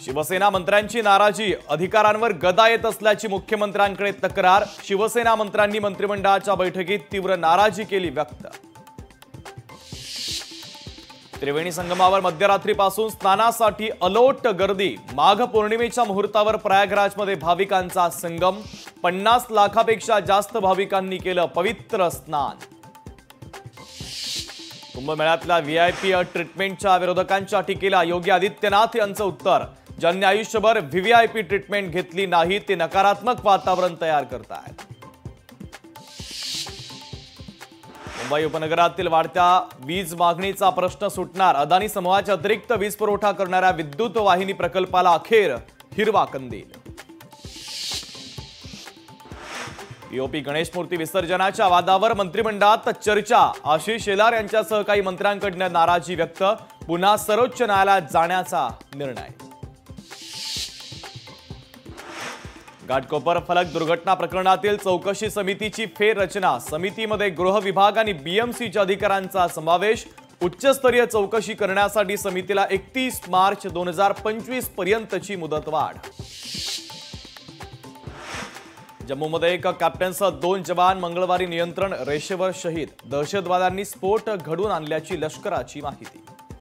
शिवसेना मंत्र्यांची नाराजी, अधिकारांवर गदा येत असल्याची मुख्यमंत्र्यांकडे तक्रार। शिवसेना मंत्र्यांनी मंत्रिमंडळाच्या बैठकीत तीव्र नाराजी केली व्यक्त। त्रिवेणी संगमावर मध्यरात्रीपासून स्नानासाठी अलोट गर्दी। माघ पौर्णिमेच्या मुहूर्तावर प्रयागराजमध्ये भाविकांचा संगम। 50 लाखापेक्षा जास्त भाविकांनी केलं पवित्र स्नान। कुंभमेळ्यातल्या व्हीआयपी ट्रीटमेंटच्या विरोधकांच्या टीकेला योगी आदित्यनाथ यांचं उत्तर। ज्यांनी आयुष्यभर व्हीआयपी ट्रीटमेंट घेतली नाही ते नकारात्मक वातावरण तयार करतायत। मुंबई उपनगरातील वाढत्या वीज मागणीचा प्रश्न सुटणार। अदानी समूहाच्या अतिरिक्त वीज पुरवठा करणाऱ्या विद्युत वाहिनी प्रकल्पाला अखेर हिरवा कंदील। पीओपी गणेश मूर्ती विसर्जनाच्या वादावर मंत्रिमंडळात चर्चा। आशिष शेलार यांच्यासह काही मंत्र्यांकडून नाराजी व्यक्त। पुन्हा सर्वोच्च न्यायालयात जाण्याचा निर्णय। घाटकोपर फलक दुर्घटना प्रकरणातील चौकशी समितीची फेररचना। समितीमध्ये गृह विभाग आणि बीएमसीच्या अधिकाऱ्यांचा समावेश। उच्चस्तरीय चौकशी करण्यासाठी समितीला 31 मार्च 2025 पर्यंतची मुदतवाढ। जम्मूमध्ये एका कॅप्टनसह 2 जवान मंगळवारी नियंत्रण रेषेवर शहीद। दहशतवाद्यांनी स्फोट घडवून आणल्याची लष्कराची माहिती।